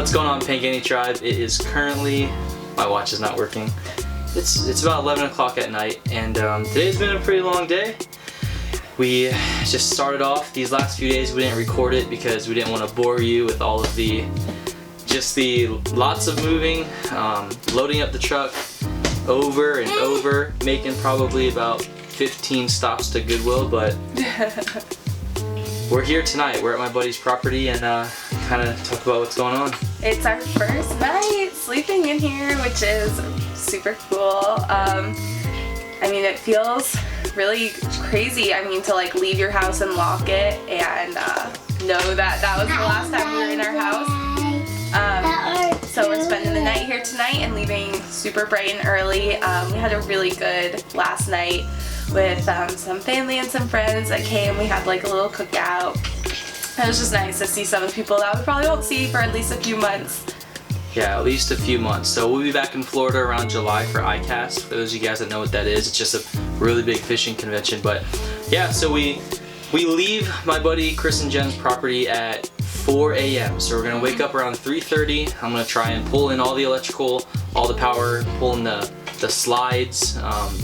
What's going on, Pangani tribe? It is currently, my watch is not working. It's about 11 o'clock at night, and today's been a pretty long day. We just started off. These last few days we didn't record it because we didn't want to bore you with all of the lots of moving, loading up the truck over and over, making probably about 15 stops to Goodwill, but we're here tonight. We're at my buddy's property and kind of talk about what's going on. It's our first night sleeping in here, which is super cool. I mean, it feels really crazy. I mean, to like leave your house and lock it and know that that was the last time we were in our house. So we're spending the night here tonight and leaving super bright and early. We had a really good last night with some family and some friends that came. We had like a little cookout. It was just nice to see some of the people that we probably won't see for at least a few months. Yeah, at least a few months. So we'll be back in Florida around July for ICAST. For those of you guys that know what that is, it's just a really big fishing convention. But yeah, so we leave my buddy Chris and Jen's property at 4 a.m. So we're gonna wake up around 3:30. I'm gonna try and pull in all the electrical, all the power, pull in the slides,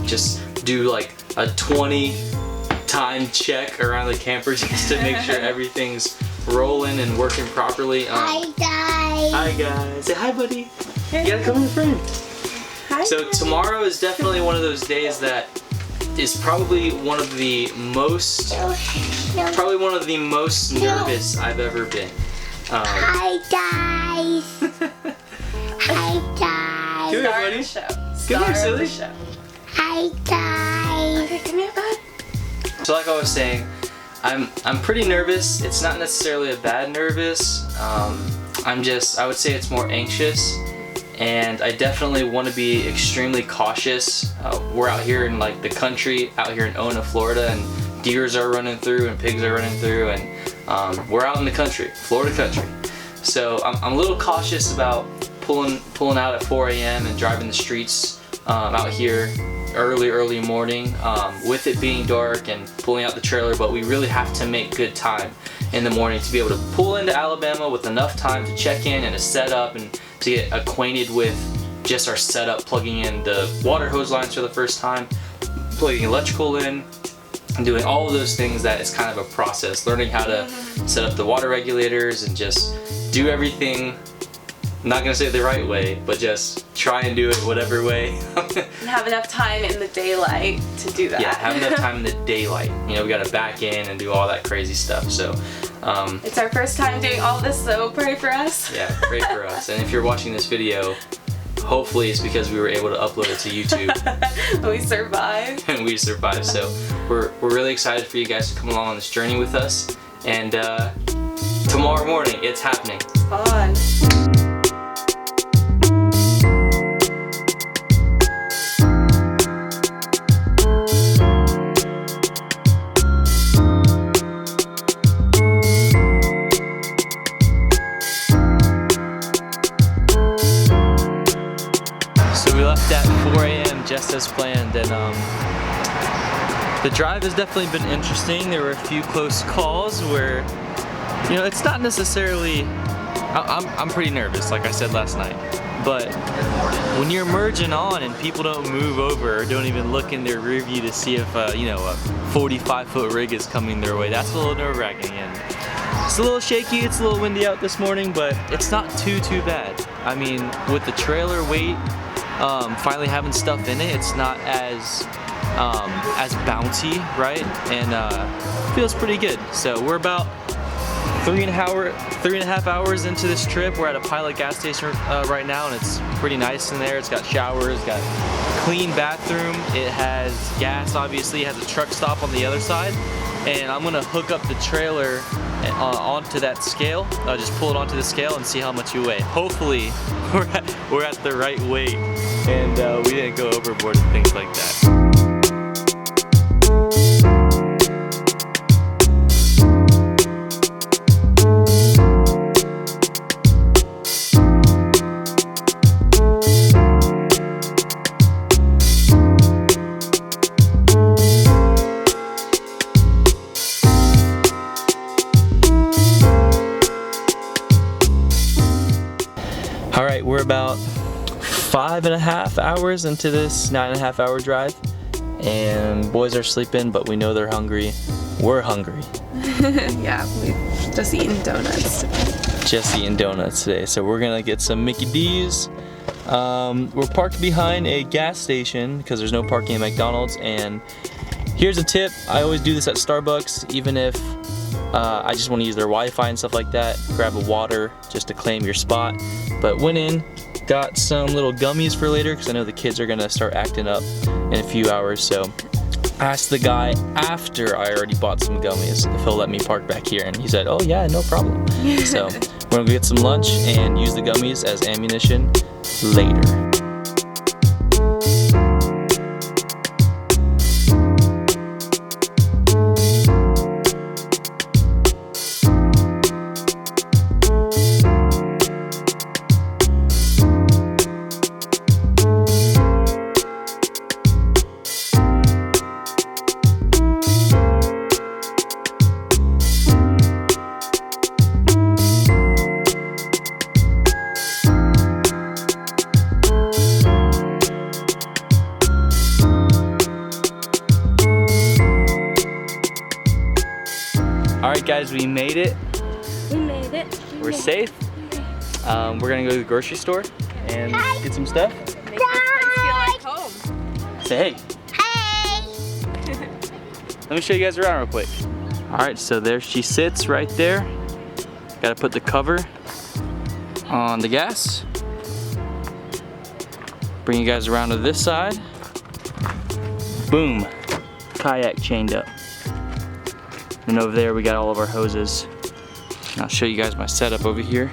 just do like a 20 time check around the camper just to make sure everything's rolling and working properly. Hi guys. Hi guys. Say hi, buddy. You gotta come in, friend. Hi. So tomorrow is definitely one of those days that is probably one of the most nervous I've ever been. Hi guys. Hi guys. Come here, buddy. Come here, silly. Hi guys. Okay, come here, bud. So like I was saying, I'm pretty nervous. It's not necessarily a bad nervous. I would say it's more anxious, and I definitely want to be extremely cautious. We're out here in like the country, out here in Ona, Florida, and deers are running through and pigs are running through, and we're out in the country, Florida country. So I'm a little cautious about pulling out at 4 a.m. and driving the streets out here early morning, with it being dark and pulling out the trailer, but we really have to make good time in the morning to be able to pull into Alabama with enough time to check in and to set up and to get acquainted with just our setup, plugging in the water hose lines for the first time, plugging electrical in, and doing all of those things. That is kind of a process, learning how to set up the water regulators and just do everything. I'm not gonna say it the right way, but just try and do it whatever way. And have enough time in the daylight to do that. Yeah, have enough time in the daylight. You know, we gotta back in and do all that crazy stuff. So, it's our first time doing all this, so pray for us. yeah, pray for us. And if you're watching this video, hopefully it's because we were able to upload it to YouTube. We survived. And we survived. So we're really excited for you guys to come along on this journey with us. And tomorrow morning, it's happening. Fun. We left at 4 a.m. just as planned, and the drive has definitely been interesting. There were a few close calls where, you know, it's not necessarily, I'm pretty nervous, like I said last night, but when you're merging on and people don't move over or don't even look in their rear view to see if you know, a 45-foot rig is coming their way, that's a little nerve-wracking. And it's a little shaky, it's a little windy out this morning, but it's not too bad. I mean, with the trailer weight, finally having stuff in it, it's not as bouncy, right? And feels pretty good. So we're about 3.5 hours into this trip. We're at a Pilot gas station right now, and it's pretty nice in there. It's got showers, got clean bathroom. It has gas, obviously. It has a truck stop on the other side. And I'm gonna hook up the trailer onto that scale. I'll just pull it onto the scale and see how much you weigh. Hopefully, we're at the right weight, and we didn't go overboard and things like that. Alright, we're about 5.5 hours into this 9.5 hour drive. And boys are sleeping, but we know they're hungry. We're hungry. Yeah, we've just eaten donuts today. Just eating donuts today. So we're gonna get some Mickey D's. We're parked behind a gas station because there's no parking at McDonald's. And here's a tip, I always do this at Starbucks, even if I just want to use their Wi-Fi and stuff like that. Grab a water just to claim your spot. But went in, got some little gummies for later because I know the kids are gonna start acting up in a few hours. So asked the guy after I already bought some gummies if he'll let me park back here, and he said, oh yeah, no problem. So we're gonna go get some lunch and use the gummies as ammunition later. Alright guys, we made it. We made it. We're safe. We're gonna go to the grocery store and get some stuff. Make this place feel like home. Say hey. Hey. Let me show you guys around real quick. Alright, so there she sits right there. Gotta put the cover on the gas. Bring you guys around to this side. Boom. Kayak chained up. And over there we got all of our hoses. And I'll show you guys my setup over here.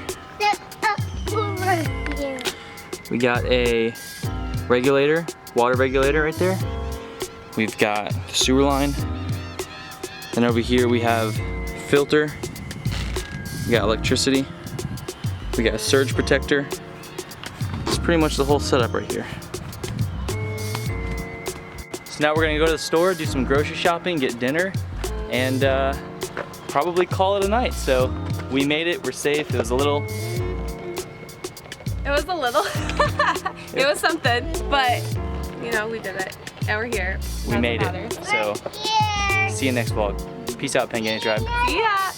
We got a regulator, water regulator right there. We've got the sewer line. And over here we have filter. We got electricity. We got a surge protector. It's pretty much the whole setup right here. So now we're gonna go to the store, do some grocery shopping, get dinner, and probably call it a night. So we made it, we're safe. It was a little. It was a little. It was something, but you know, we did it. And we're here. We made it. So see you next vlog. Peace out, Pangani Tribe. Yeah.